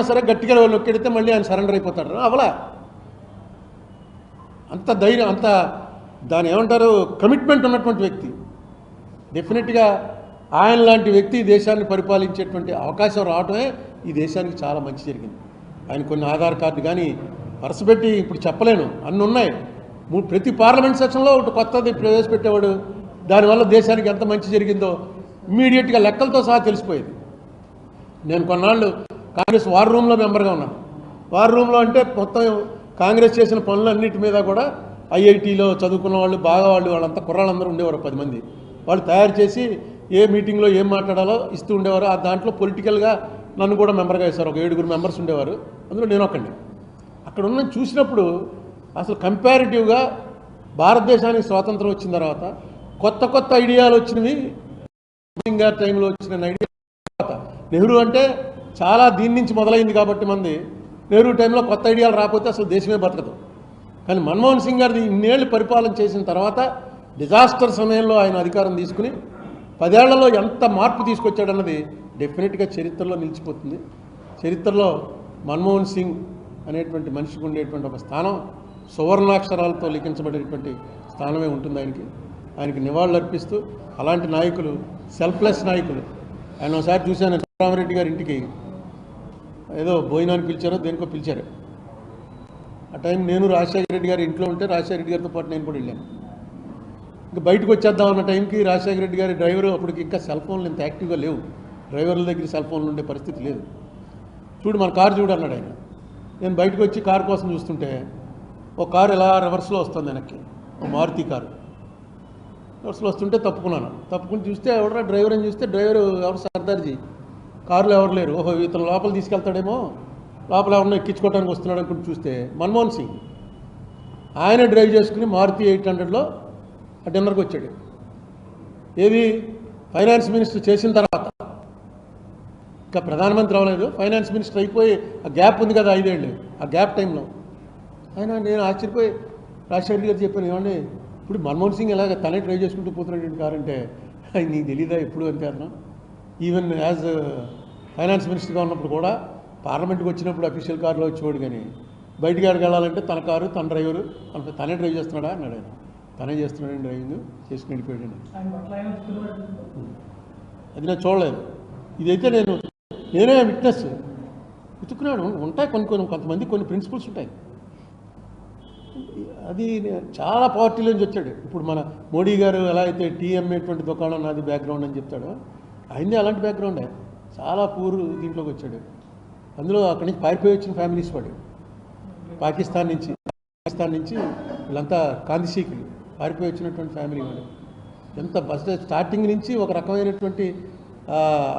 సరే గట్టిగా నొక్కెడితే మళ్ళీ ఆయన సరెండర్ అయిపోతాడు. అవలా అంత ధైర్యం, అంత దాని ఏమంటారు కమిట్మెంట్ ఉన్నటువంటి వ్యక్తి. డెఫినెట్గా ఆయన లాంటి వ్యక్తి దేశాన్ని పరిపాలించేటువంటి అవకాశం రావటమే ఈ దేశానికి చాలా మంచి జరిగింది. ఆయన కొన్ని ఆధార్ కార్డు కానీ వరుసపెట్టి ఇప్పుడు చెప్పలేను, అన్నీ ఉన్నాయి. ప్రతి పార్లమెంట్ సెక్షన్లో ఒకటి కొత్తది ప్రవేశపెట్టేవాడు. దానివల్ల దేశానికి ఎంత మంచి జరిగిందో ఇమ్మీడియట్గా లెక్కలతో సహా తెలిసిపోయేది. నేను కొన్నాళ్ళు కాంగ్రెస్ వార్ రూమ్లో మెంబర్గా ఉన్నాను. వార్ రూమ్లో అంటే మొత్తం కాంగ్రెస్ చేసిన పనులన్నిటి మీద కూడా ఐఐటీలో చదువుకున్న వాళ్ళు బాగా వాళ్ళంతా కుర్రాళ్ళందరూ ఉండేవారు 10 మంది. వాళ్ళు తయారు చేసి ఏ మీటింగ్లో ఏం మాట్లాడాలో ఇస్తూ ఉండేవారు. ఆ దాంట్లో పొలిటికల్గా నన్ను కూడా మెంబర్గా వేశారు. ఒక 7 మెంబర్స్ ఉండేవారు, అందులో నేను ఒకండి. అక్కడ ఉన్న చూసినప్పుడు అసలు కంపారిటివ్గా భారతదేశానికి స్వాతంత్రం వచ్చిన తర్వాత కొత్త ఐడియాలు వచ్చినవి గారి టైంలో వచ్చిన ఐడియా. నెహ్రూ అంటే చాలా దీని నుంచి మొదలైంది కాబట్టి మంది నెహ్రూ టైంలో కొత్త ఐడియాలు రాకపోతే అసలు దేశమే బతకదు. కానీ మన్మోహన్ సింగ్ గారిది ఇన్నేళ్ళు పరిపాలన చేసిన తర్వాత డిజాస్టర్ సమయంలో ఆయన అధికారం తీసుకుని 10 ఏళ్లలో ఎంత మార్పు తీసుకొచ్చాడన్నది డెఫినెట్గా చరిత్రలో నిలిచిపోతుంది. చరిత్రలో మన్మోహన్ సింగ్ అనేటువంటి మనిషికి ఉండేటువంటి ఒక స్థానం సువర్ణాక్షరాలతో లిఖించబడేటువంటి స్థానమే ఉంటుంది. ఆయనకి నివాళులు అర్పిస్తూ అలాంటి నాయకులు, సెల్ఫ్లెస్ నాయకులు. ఆయన ఒకసారి చూశాను, రామరెడ్డి గారి ఇంటికి ఏదో భోజనానికి పిలిచారో దేనికో పిలిచారు. ఆ టైం నేను రాజశేఖర రెడ్డి గారి ఇంట్లో ఉంటే రాజశేఖర రెడ్డి గారితో పాటు నేను కూడా వెళ్ళాను. ఇంకా బయటకు వచ్చేద్దాం అన్న టైంకి రాజశేఖర రెడ్డి గారి డ్రైవరు, అప్పటికి ఇంకా సెల్ ఫోన్లు ఇంత యాక్టివ్గా లేవు, డ్రైవర్ల దగ్గర సెల్ ఫోన్లు ఉండే పరిస్థితి లేదు. చూడు మన కారు చూడు అన్నాడు ఆయన. నేను బయటకు వచ్చి కారు కోసం చూస్తుంటే ఒక కారు ఇలా రివర్స్లో వస్తుంది వెనక్కి, ఒక మారుతి కారు రివర్స్లో వస్తుంటే తప్పుకుని చూస్తే ఎవడరా డ్రైవర్ అని చూస్తే డ్రైవరు ఎవరు సర్దార్జీ, కారులో ఎవరు లేరు. ఓహో ఇతను లోపల తీసుకెళ్తాడేమో, లోపల ఎవరినో ఎక్కించుకోవడానికి వస్తున్నాడు అనుకుంటూ చూస్తే మన్మోహన్ సింగ్ ఆయన డ్రైవ్ చేసుకుని మారుతి 800లో ఆ డిన్నర్కి వచ్చాడు. ఏది ఫైనాన్స్ మినిస్టర్ చేసిన తర్వాత, ఇంకా ప్రధానమంత్రి అవ్వలేదు, ఫైనాన్స్ మినిస్టర్ అయిపోయి ఆ గ్యాప్ ఉంది కదా 5 ఏళ్ళు, ఆ గ్యాప్ టైంలో నేను ఆశ్చర్యపోయి రాజశేఖర్ గారు చెప్పాను, ఏమండి ఇప్పుడు మన్మోహన్ సింగ్ ఎలాగ తనే డ్రైవ్ చేసుకుంటూ పోతున్నాడు కారు అంటే, నీకు తెలీదా ఎప్పుడు అంటే అతను ఈవెన్ యాజ్ ఫైనాన్స్ మినిస్టర్గా ఉన్నప్పుడు కూడా పార్లమెంట్కి వచ్చినప్పుడు అఫీషియల్ కారులో వచ్చేవాడు, కానీ బయటికి వెళ్ళాలంటే తన కారు తన డ్రైవరు తనే డ్రైవ్ చేస్తున్నాడా అన్నాడు. ఆయన తనే చేస్తున్నాడు డ్రైవింగ్ చేసుకుని వెళ్ళిపోయాడు. అది నేను చూడలేదు. ఇదైతే నేనే విట్నెస్. వెతుక్కున్నాడు. ఉంటాయి కొంతమంది కొన్ని ప్రిన్సిపల్స్ ఉంటాయి. అది చాలా పార్టీలోంచి వచ్చాడు. ఇప్పుడు మన మోడీ గారు ఎలా అయితే టీఎంఏటువంటి దుకాణం నాది బ్యాక్గ్రౌండ్ అని చెప్తాడో, ఆయనే అలాంటి బ్యాక్గ్రౌండే. చాలా పూర్ దీంట్లోకి వచ్చాడు. అందులో అక్కడి నుంచి పారిపోయి వచ్చిన ఫ్యామిలీస్ వాడు. పాకిస్తాన్ నుంచి వీళ్ళంతా కాందిశీకులు పారిపోయి వచ్చినటువంటి ఫ్యామిలీ వాడు. ఎంత ఫస్ట్ స్టార్టింగ్ నుంచి ఒక రకమైనటువంటి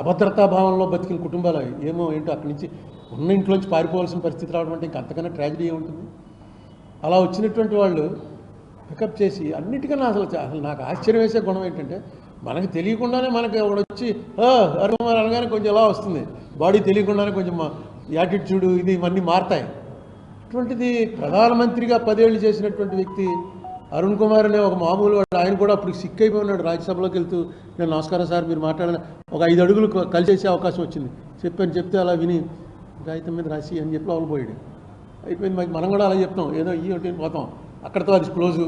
అభద్రతాభావంలో బతికిన కుటుంబాలు ఏమో ఏంటో అక్కడి నుంచి ఉన్న ఇంట్లోంచి పారిపోవాల్సిన పరిస్థితి రావడం అంటే ఇంకా అంతకన్నా ట్రాజడీ ఉంటుంది. అలా వచ్చినటువంటి వాళ్ళు పికప్ చేసి అన్నిటికన్నా అసలు నాకు ఆశ్చర్యం వేసే గుణం ఏంటంటే, మనకు తెలియకుండానే మనకి ఒకడు వచ్చి అరుణ్ అనగానే కొంచెం ఎలా వస్తుంది, బాడీ తెలియకుండానే కొంచెం యాటిట్యూడ్ ఇవన్నీ మారుతాయి. అటువంటిది ప్రధానమంత్రిగా 10 ఏళ్ళు చేసినటువంటి వ్యక్తి అరుణ్ కుమార్ అనే ఒక మామూలు వాడు. ఆయన కూడా అప్పుడు సిక్ అయిపోయి ఉన్నాడు. రాజ్యసభలోకి వెళ్తూ నేను నమస్కారం సార్ మీరు మాట్లాడిన ఒక 5 అడుగులు కలిసేసే అవకాశం వచ్చింది. చెప్తే అలా విని కాగితం మీద రాసి అని చెప్పి లోపలిపోయాడు. అయిపోయింది. మనం కూడా అలా చెప్తాం, ఏదో ఈ ఒకటి పోతాం, అక్కడితో అది క్లోజు.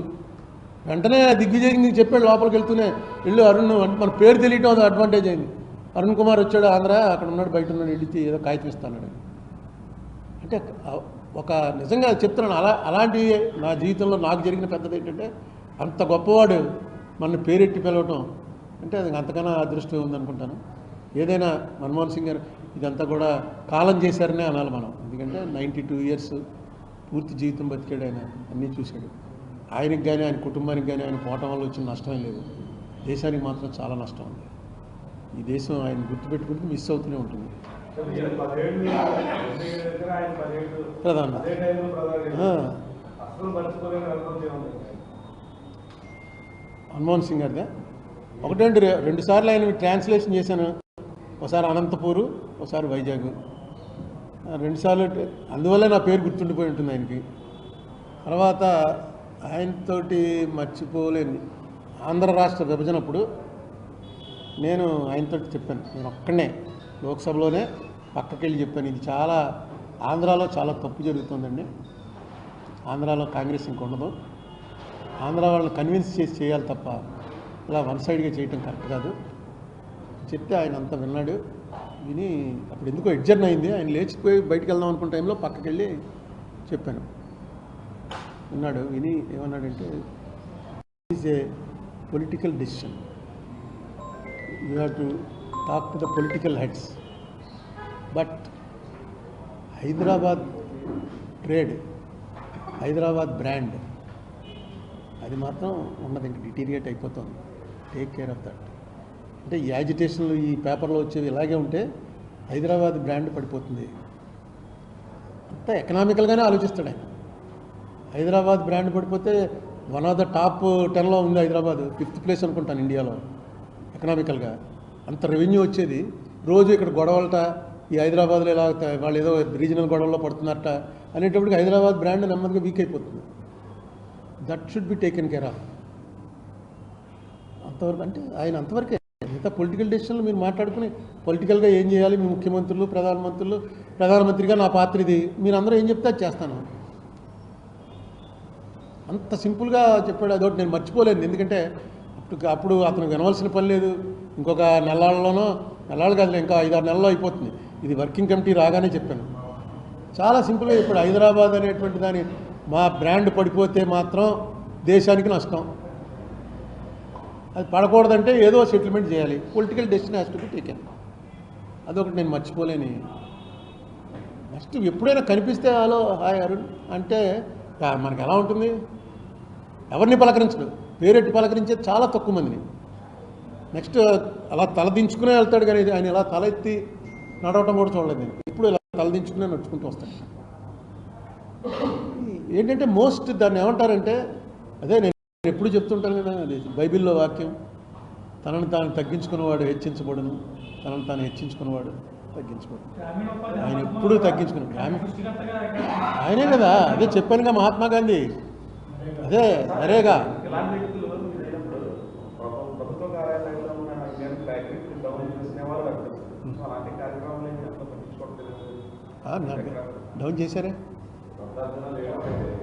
వెంటనే దిగ్విజయంగా చెప్పాడు లోపలికి వెళ్తూనే, వెళ్ళు అరుణ్ అంటే మన పేరు తెలియటం అది అడ్వాంటేజ్ అయింది. అరుణ్ కుమార్ వచ్చాడు ఆంధ్ర, అక్కడ ఉన్నాడు, బయట ఉన్నాడు, వెళితే ఏదో కాగితం ఇస్తాడు. అంటే ఒక నిజంగా చెప్తున్నాను, అలాంటి నా జీవితంలో నాకు జరిగిన పెద్దది ఏంటంటే, అంత గొప్పవాడు మన పేరెట్టి పిలవటం అంటే అది అంతకన్నా అదృష్టం ఉందనుకుంటాను. ఏదైనా మన్మోహన్ సింగ్ గారు ఇదంతా కూడా కాలం చేశారనే అనాలి మనం. ఎందుకంటే 92 ఇయర్స్ పూర్తి జీవితం బతికాడు ఆయన, అన్నీ చూశాడు. ఆయనకి కానీ ఆయన కుటుంబానికి కానీ ఆయన పోవటం వల్ల వచ్చిన నష్టమే లేదు. దేశానికి మాత్రం చాలా నష్టం ఉంది. ఈ దేశం ఆయన గుర్తుపెట్టుకుంటే మిస్ అవుతూనే ఉంటుంది. మన్మోహన్ సింగ్ గారిదా ఒకటండి 2 సార్లు ఆయన ట్రాన్స్లేషన్ చేశాను. ఒకసారి అనంతపూరు, ఒకసారి వైజాగ్, 2 సార్లు. అందువల్ల నా పేరు గుర్తుండిపోయి ఉంటుంది ఆయనకి. తర్వాత ఆయనతోటి మర్చిపోలేని ఆంధ్ర రాష్ట్ర విభజనప్పుడు నేను ఆయనతో చెప్పాను, నేను ఒక్కడనే లోక్సభలోనే పక్కకి వెళ్ళి చెప్పాను, ఇది చాలా ఆంధ్రాలో చాలా తప్పు జరుగుతుందండి. ఆంధ్రాలో కాంగ్రెస్ ఇంక ఉండదు. ఆంధ్ర వాళ్ళని కన్విన్స్ చేసి చేయాలి తప్ప ఇలా వన్ సైడ్గా చేయటం కరెక్ట్ కాదు చెప్తే ఆయన అంతా విన్నాడు. విని అప్పుడు ఎందుకో ఎడ్జర్న్ అయింది. ఆయన లేచిపోయి బయటకు వెళ్దాం అనుకున్న టైంలో పక్కకి వెళ్ళి చెప్పాను. విన్నాడు. విని ఏమన్నాడంటే, is a political decision, you have to talk to the political heads, but Hyderabad trade, Hyderabad brand అది మాత్రం ఉన్నది, ఇంక డిటీరియేట్ అయిపోతుంది. Take care of that. అంటే ఈ యాజిటేషన్లు ఈ పేపర్లో వచ్చేవి ఇలాగే ఉంటే హైదరాబాద్ బ్రాండ్ పడిపోతుంది. అంతా ఎకనామికల్గానే ఆలోచిస్తాడు ఆయన. హైదరాబాద్ బ్రాండ్ పడిపోతే వన్ ఆఫ్ ద టాప్ 10లో ఉంది హైదరాబాద్, 5th ప్లేస్ అనుకుంటాను ఇండియాలో ఎకనామికల్గా. అంత రెవెన్యూ వచ్చేది. రోజు ఇక్కడ గొడవలట, ఈ హైదరాబాద్లో ఇలా వాళ్ళు ఏదో రీజనల్ గొడవల్లో పడుతున్నారట అనేటప్పటికి హైదరాబాద్ బ్రాండ్ నెమ్మదిగా వీక్ అయిపోతుంది. That should be taken care of. అంతవరకు అంటే ఆయన అంతవరకే. మిగతా పొలిటికల్ డెసిషన్లు మీరు మాట్లాడుకుని పొలిటికల్గా ఏం చేయాలి, మీ ముఖ్యమంత్రులు, ప్రధానమంత్రిగా నా పాత్ర ఇది, మీరు అందరూ ఏం చెప్తే అది చేస్తాను, అంత సింపుల్గా చెప్పాడు. అదొకటి నేను మర్చిపోలేదు. ఎందుకంటే అప్పుడు అతను వినవలసిన పని లేదు. ఇంకొక నెలలు కాదులే, ఇంకా 5-6 నెలల్లో అయిపోతుంది. ఇది వర్కింగ్ కమిటీ రాగానే చెప్పాను. చాలా సింపుల్గా ఇప్పుడు హైదరాబాద్ అనేటువంటి దాని మా బ్రాండ్ పడిపోతే మాత్రం దేశానికి నష్టం. అది పడకూడదంటే ఏదో సెటిల్మెంట్ చేయాలి. Political decision has to be taken. అదొకటి నేను మర్చిపోలేని. నెక్స్ట్ ఎప్పుడైనా కనిపిస్తే హలో హాయ్ అరుణ్ అంటే మనకు ఎలా ఉంటుంది? ఎవరిని పలకరించడు, పేరెట్టి పలకరించేది చాలా తక్కువ మందిని. నెక్స్ట్ అలా తలదించుకునే వెళ్తాడు, కానీ ఆయన ఇలా తల ఎత్తి నడవటం కూడా చూడలేదు నేను. ఇప్పుడు ఇలా తలదించుకునే నడుచుకుంటూ వస్తాను. ఏంటంటే మోస్ట్ దాన్ని ఏమంటారంటే, అదే నేను ఎప్పుడు చెప్తుంటాను కదా, అది బైబిల్లో వాక్యం, తనను తాను తగ్గించుకున్నవాడు హెచ్చించబడును, తనను తాను హెచ్చించుకున్నవాడు తగ్గించుకోడు. ఆయన ఎప్పుడూ తగ్గించుకున్నాడు. ఆయనే కదా, అదే చెప్పానుగా మహాత్మా గాంధీ, అదే సరేగా. డౌన్ చేశారే,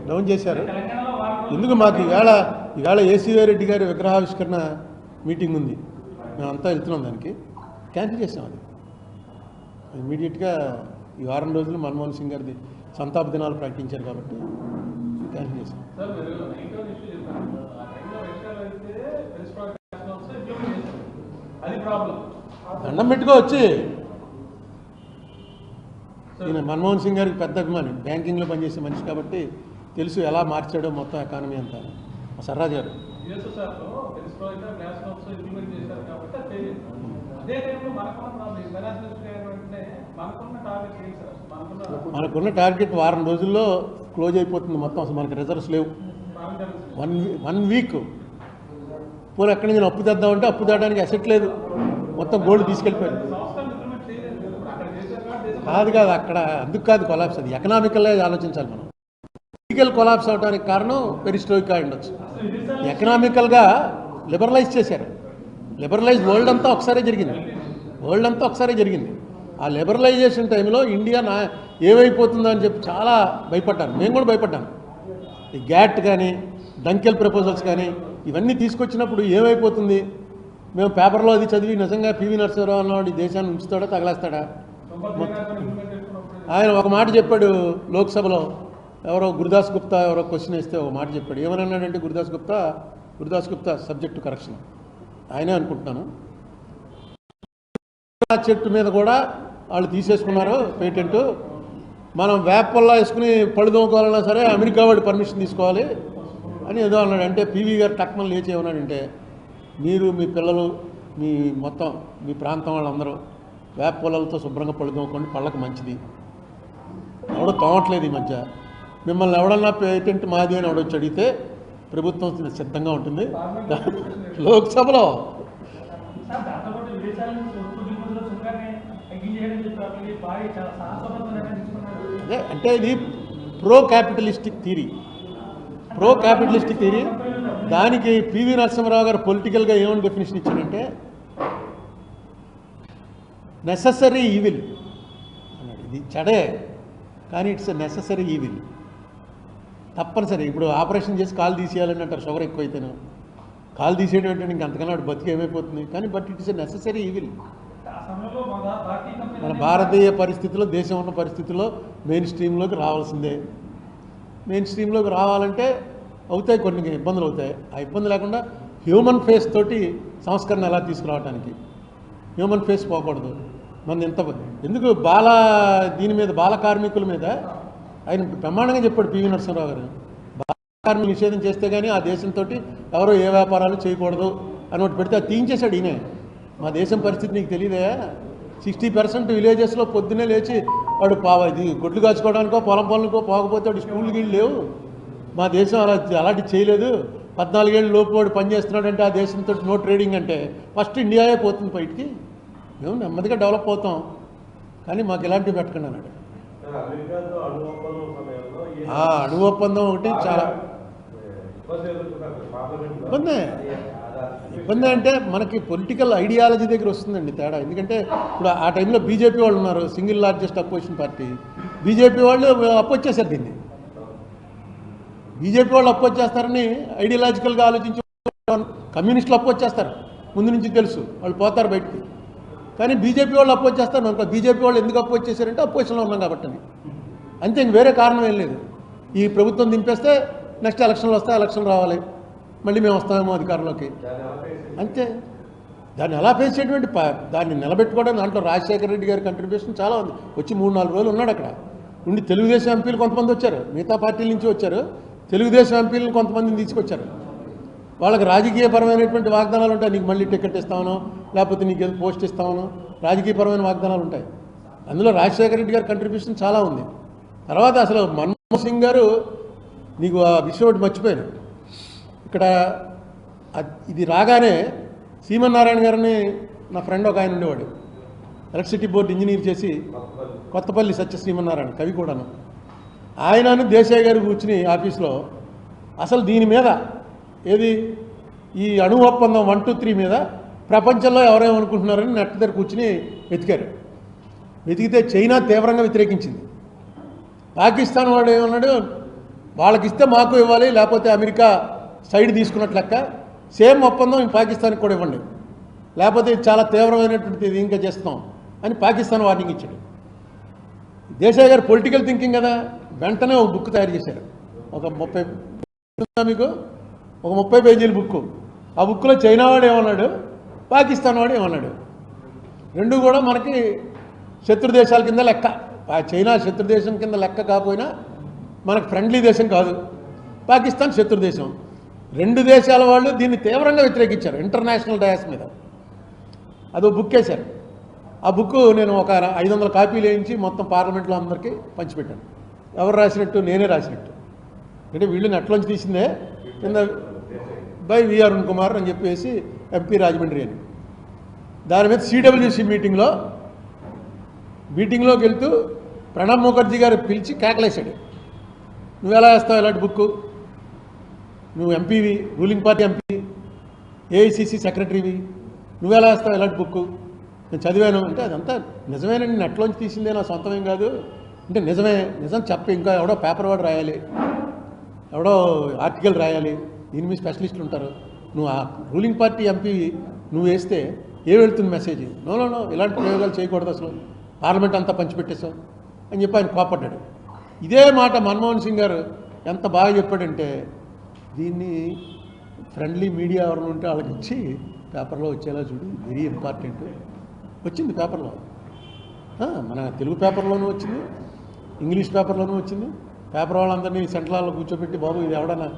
డౌన్ చేశారు. ఎందుకు మాకు ఈవేళ ఏసీవై రెడ్డి గారి విగ్రహావిష్కరణ మీటింగ్ ఉంది, మేమంతా వెళ్తున్నాం. దానికి క్యాన్సిల్ చేసాం. అది ఇమీడియట్గా ఈ వారం రోజులు మన్మోహన్ సింగ్ గారిది సంతాప దినాలు ప్రకటించారు కాబట్టి క్యాన్సిల్ చేసాం. దండం పెట్టుకో వచ్చి. ఈయన మన్మోహన్ సింగ్ గారికి పెద్ద అభిమాని, బ్యాంకింగ్లో పనిచేసే మనిషి కాబట్టి తెలుసు ఎలా మార్చాడో మొత్తం ఎకానమీ అంతా. సర్రాజ్ గారు మనకున్న టార్గెట్ వారం రోజుల్లో క్లోజ్ అయిపోతుంది మొత్తం. అసలు మనకి రిజర్వ్స్ లేవు. వన్ వీక్ పోనీ ఎక్కడి నుంచి అప్పు తెద్దామంటే అప్పు తేడానికి అసెట్ లేదు, మొత్తం గోల్డ్ తీసుకెళ్ళిపోయారు. కాదు అక్కడ అందుకు కాదు కొలాప్స్, అది ఎకనామికల్గా ఆలోచించాలి మనం. పొలిటికల్ కొలాప్స్ అవడానికి కారణం పెరిస్ట్రోయికా ఉండొచ్చు. ఎకనామికల్గా లిబరలైజ్ చేశారు. లిబరలైజ్ వరల్డ్ అంతా ఒకసారి జరిగింది. ఆ లిబరలైజేషన్ టైంలో ఇండియా ఏమైపోతుందో అని చెప్పి చాలా భయపడ్డాను. మేము కూడా భయపడ్డాను. ఈ గ్యాట్ కానీ డంకెల్ ప్రపోజల్స్ కానీ ఇవన్నీ తీసుకొచ్చినప్పుడు ఏమైపోతుంది, మేము పేపర్లో అది చదివి నిజంగా పివి నరసింహారావు అన్నవాడు ఈ దేశాన్ని ఉంచుతాడా తగలేస్తాడా? ఆయన ఒక మాట చెప్పాడు లోక్సభలో. ఎవరో గురుదాస్ గుప్తా ఎవరో క్వశ్చన్ వేస్తే ఒక మాట చెప్పాడు. ఏమన్నాడంటే గురుదాస్ గుప్తా సబ్జెక్టు కరెక్షన్ ఆయనే అనుకుంటున్నాను. చెట్టు మీద కూడా వాళ్ళు తీసేసుకున్నారు పేటెంట్. మనం వేపల్లా వేసుకుని పళ్ళు దోముకోవాలన్నా సరే అమెరికా వాడి పర్మిషన్ తీసుకోవాలి అని ఏదో అన్నాడు. అంటే పివి గారు టక్మని లేచి ఏమన్నాడంటే, మీరు మీ పిల్లలు మొత్తం మీ ప్రాంతం వాళ్ళందరూ వేప పొలాలతో శుభ్రంగా పళ్ళు దోముకోండి, పళ్ళకు మంచిది. ఎవడో తోమట్లేదు ఈ మధ్య. మిమ్మల్ని ఎవడన్నా పేటెంట్ మాది అని ఎవడొచ్చి అడిగితే ప్రభుత్వం సిద్ధంగా ఉంటుంది. లోక్సభలో అదే అంటే ఇది ప్రో క్యాపిటలిస్టిక్ థియరీ. దానికి పివి నరసింహారావు గారు పొలిటికల్గా ఏమని డెఫినేషన్ ఇచ్చారంటే, నెససరీ ఈవిల్ ఇది చెడే, కానీ ఇట్స్ ఎ నెససరీ ఈవిల్. తప్పనిసరి. ఇప్పుడు ఆపరేషన్ చేసి కాలు తీసేయాలని అంటారు, షుగర్ ఎక్కువైతేనే. కాలు తీసేయడం ఏంటంటే ఇంకంతకన్నా వాడు బతికి ఏమైపోతుంది, కానీ but it is a necessary evil. మన భారతీయ పరిస్థితుల్లో, దేశం ఉన్న పరిస్థితుల్లో మెయిన్ స్ట్రీమ్లోకి రావాల్సిందే. మెయిన్ స్ట్రీమ్లోకి రావాలంటే అవుతాయి కొన్ని ఇబ్బందులు అవుతాయి. ఆ ఇబ్బంది లేకుండా హ్యూమన్ ఫేస్ తోటి సంస్కరణ ఎలా తీసుకురావడానికి, హ్యూమన్ ఫేస్ పోకూడదు. మన ఎంత ఎందుకు దీని మీద బాల కార్మికుల మీద ఆయన బ్రహ్మాండంగా చెప్పాడు పివి నరసింహరావు గారు. బాల కార్మికులు నిషేధం చేస్తే కానీ ఆ దేశంతో ఎవరో ఏ వ్యాపారాలు చేయకూడదు అని ఒకటి పెడితే అది తీయించేశాడు ఈయనే. మా దేశం పరిస్థితి నీకు తెలియదా? 60% విలేజెస్లో పొద్దున్నే లేచి వాడు ఇది గొడ్లు కాచుకోవడానికో పొలం పనులకో పోకపోతే వాడు స్కూల్కి లేవు. మా దేశం అలాంటి చేయలేదు. 14 ఏళ్ళ లోపు వాడు పనిచేస్తున్నాడంటే ఆ దేశంతో నో ట్రేడింగ్ అంటే ఫస్ట్ ఇండియాయే పోతుంది బయటికి. మేము నెమ్మదిగా డెవలప్ అవుతాం, కానీ మాకు ఇలాంటివి పెట్టకండి అన్నాడు. అణు ఒప్పందం ఒకటి చాలా ఇబ్బంది అంటే మనకి పొలిటికల్ ఐడియాలజీ దగ్గర వస్తుందండి తేడా. ఎందుకంటే ఇప్పుడు ఆ టైంలో బీజేపీ వాళ్ళు ఉన్నారు, single largest opposition party. BJP వాళ్ళు అపోజ్ చేశారు దీన్ని. బీజేపీ వాళ్ళు అపోజ్ చేస్తారని ఐడియాలజికల్గా ఆలోచించి కమ్యూనిస్టులు అపోజ్ చేస్తారు, ముందు నుంచి తెలుసు, వాళ్ళు పోతారు బయటికి. కానీ బీజేపీ వాళ్ళు అపోజ్ చేస్తారు అనుకో. బీజేపీ వాళ్ళు ఎందుకు అపోజ్ చేశారంటే అపోజిషన్లో ఉన్నాం కాబట్టి అంతే, ఇంక వేరే కారణం ఏం లేదు. ఈ ప్రభుత్వం దింపేస్తే నెక్స్ట్ ఎలక్షన్లు వస్తాయి, ఎలక్షన్లు రావాలి, మళ్ళీ మేము వస్తామేమో అధికారంలోకి, అంతే. దాన్ని ఎలా ఫేస్ చేయటువంటి దాన్ని నిలబెట్టుకోవడం దాంట్లో రాజశేఖర రెడ్డి గారి కంట్రిబ్యూషన్ చాలా ఉంది. వచ్చి 3-4 రోజులు ఉన్నాడు అక్కడ ఉండి. తెలుగుదేశం ఎంపీలు కొంతమంది వచ్చారు, మిగతా పార్టీల నుంచి వచ్చారు. తెలుగుదేశం ఎంపీలను కొంతమందిని తీసుకొచ్చారు. వాళ్ళకి రాజకీయపరమైనటువంటి వాగ్దానాలు ఉంటాయి. నీకు మళ్ళీ టికెట్ ఇస్తామనో, లేకపోతే నీకు ఏదో పోస్ట్ ఇస్తామనో రాజకీయపరమైన వాగ్దానాలు ఉంటాయి. అందులో రాజశేఖర రెడ్డి గారి కంట్రిబ్యూషన్ చాలా ఉంది. తర్వాత అసలు మన్మోహన్ సింగ్ గారు, నీకు ఆ విషయం ఒకటి మర్చిపోయాను. ఇక్కడ ఇది రాగానే సీమన్నారాయణ గారిని, నా ఫ్రెండ్ ఒక ఆయన ఉండేవాడు, ఎలక్ట్రిసిటీ బోర్డు ఇంజనీర్ చేసి, కొత్తపల్లి సత్య శ్రీమన్నారాయణ కవి కూడాను. ఆయనను దేశాయ్ గారు కూర్చుని ఆఫీస్లో అసలు దీని మీద ఏది ఈ అణు ఒప్పందం 1, 2, 3 మీద ప్రపంచంలో ఎవరేమనుకుంటున్నారని నెట్ దగ్గర కూర్చుని వెతికారు. వెతికితే చైనా తీవ్రంగా వ్యతిరేకించింది. పాకిస్తాన్ వాడు ఏమన్నాడు, వాళ్ళకి ఇస్తే మాకు ఇవ్వాలి, లేకపోతే అమెరికా సైడ్ తీసుకున్నట్లు లెక్క, సేమ్ ఒప్పందం పాకిస్తాన్కి కూడా ఇవ్వండి, లేకపోతే చాలా తీవ్రమైనటువంటిది ఇంకా చేస్తాం అని పాకిస్తాన్ వార్నింగ్ ఇచ్చాడు. దేశాయ్ గారు పొలిటికల్ థింకింగ్ కదా, వెంటనే ఒక బుక్ తయారు చేశారు. ఒక 30 పేజీల బుక్. ఆ బుక్లో చైనా వాడు ఏమన్నాడు, పాకిస్తాన్ వాడు ఏమన్నాడు, రెండు కూడా మనకి శత్రు దేశాల కింద లెక్క. చైనా శత్రు దేశం కింద లెక్క కాకపోయినా మనకు ఫ్రెండ్లీ దేశం కాదు, పాకిస్తాన్ శత్రు దేశం. రెండు దేశాల వాళ్ళు దీన్ని తీవ్రంగా వ్యతిరేకించారు ఇంటర్నేషనల్ డయాస్ మీద. అదో బుక్ వేశారు. ఆ బుక్ నేను ఒక 500 కాపీలు వేయించి మొత్తం పార్లమెంట్లో అందరికీ పంచిపెట్టాను. ఎవరు రాసినట్టు? నేనే రాసినట్టు. అంటే వీళ్ళు నెట్లోంచి తీసిందే, కింద బై వి అరుణ్ కుమార్ అని చెప్పేసి ఎంపీ రాజమండ్రి అని. దాని మీద సిడబ్ల్యూసి మీటింగ్లోకి వెళ్తూ ప్రణబ్ ముఖర్జీ గారు పిలిచి కేకలేశాడు, నువ్వెలా వేస్తావు ఇలాంటి బుక్కు, నువ్వు ఎంపీవి, రూలింగ్ పార్టీ ఎంపీ, ఏఐసిసి సెక్రటరీవి, నువ్వెలా వేస్తావు ఇలాంటి బుక్కు, నేను చదివాను అంటే అదంతా నిజమేనండి, నెట్లోంచి తీసిందే, నా సొంతమేం కాదు అంటే నిజమే, నిజం చెప్పి ఇంకా ఎవడో పేపర్ వాడు రాయాలి, ఎవడో ఆర్టికల్ రాయాలి, దీని మీద స్పెషలిస్టులు ఉంటారు, నువ్వు ఆ రూలింగ్ పార్టీ ఎంపీ నువ్వు వేస్తే ఏం వెళ్తుంది మెసేజ్, నో ఇలాంటి ప్రయోగాలు చేయకూడదు, అసలు పార్లమెంట్ అంతా పంచిపెట్టేశావు అని చెప్పి ఆయన కోపడ్డాడు. ఇదే మాట మన్మోహన్ సింగ్ గారు ఎంత బాగా చెప్పాడంటే, దీన్ని ఫ్రెండ్లీ మీడియా ఎవరైనా ఉంటే వాళ్ళకి ఇచ్చి పేపర్లో వచ్చేలా చూడు, వెరీ ఇంపార్టెంట్. వచ్చింది పేపర్లో, మన తెలుగు పేపర్లోనూ వచ్చింది, ఇంగ్లీష్ పేపర్లోనూ వచ్చింది. పేపర్ వాళ్ళందరినీ సెంట్రల్లో కూర్చోబెట్టి, బాబు ఇది ఎవడన్నా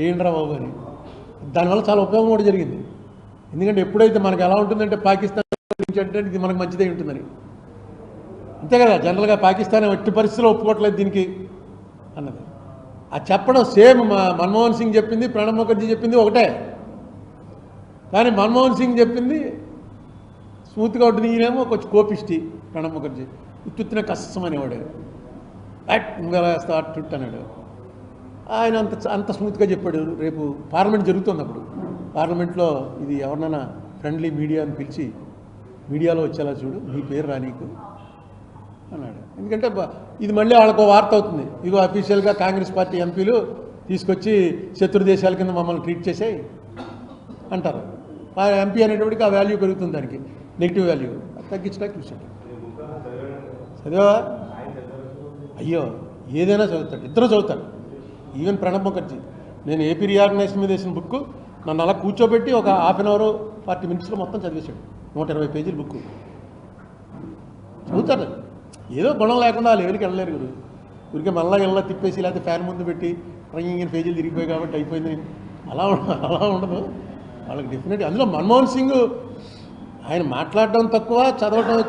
ఏంట్రా బాబు అని. దానివల్ల చాలా ఉపయోగం కూడా జరిగింది. ఎందుకంటే ఎప్పుడైతే మనకు ఎలా ఉంటుందంటే పాకిస్తాన్ నుంచి అంటే ఇది మనకు మంచిదే ఉంటుందని, అంతే కదా. జనరల్గా పాకిస్తాన్ ఎట్టి పరిస్థితుల్లో ఒప్పుకోవట్లేదు దీనికి అన్నది. ఆ చెప్పడం సేమ్ మన్మోహన్ సింగ్ చెప్పింది, ప్రణబ్ ముఖర్జీ చెప్పింది ఒకటే. కానీ మన్మోహన్ సింగ్ చెప్పింది స్మూత్గా ఉంటుంది, ఈయనేమో కొంచెం కోపిష్టి ప్రణబ్ ముఖర్జీ, ఉత్తుత్తిన కష్టం అనేవాడు, నువ్వు ఎలా వేస్తావు అట్టు అన్నాడు. ఆయన అంత స్మూత్గా చెప్పాడు. రేపు పార్లమెంట్ జరుగుతుంది, అప్పుడు పార్లమెంట్లో ఇది ఎవరినైనా ఫ్రెండ్లీ మీడియా అని పిలిచి మీడియాలో వచ్చేలా చూడు, నీ పేరు రా నీకు అన్నాడు. ఎందుకంటే ఇది మళ్ళీ వాళ్ళకు వార్త అవుతుంది. ఇగో అఫీషియల్గా కాంగ్రెస్ పార్టీ ఎంపీలు తీసుకొచ్చి శత్రు దేశాల కింద మమ్మల్ని ట్రీట్ చేసేయి అంటారు. ఆ ఎంపీ అనేటప్పటికి ఆ వాల్యూ పెరుగుతుంది, దానికి నెగిటివ్ వాల్యూ తగ్గించడానికి చూసాడు. చదివా? అయ్యో ఏదైనా చదువుతాడు, ఇద్దరు చదువుతాడు. ఈవెన్ ప్రణబ్ ముఖర్జీ, నేను ఏపీ రీఆర్గనైజేషన్ మీద వేసిన బుక్ నన్ను అలా కూర్చోబెట్టి ఒక హాఫ్ అన్ అవర్ 40 మినిట్స్లో మొత్తం చదివేశాడు. 120 పేజీల బుక్ చదువుతాడు. ఏదో గుణం లేకుండా ఆ లెవెల్కి వెళ్ళలేరు గురు. ఊరికే మళ్ళా తిప్పేసి లేకపోతే ఫ్యాన్ ముందు పెట్టి ఇంగిన పేజీలు తిరిగిపోయి కాబట్టి అయిపోయింది అలా ఉండదు వాళ్ళకి. డెఫినెట్గా అందులో మన్మోహన్ సింగ్ ఆయన మాట్లాడడం తక్కువ, చదవడం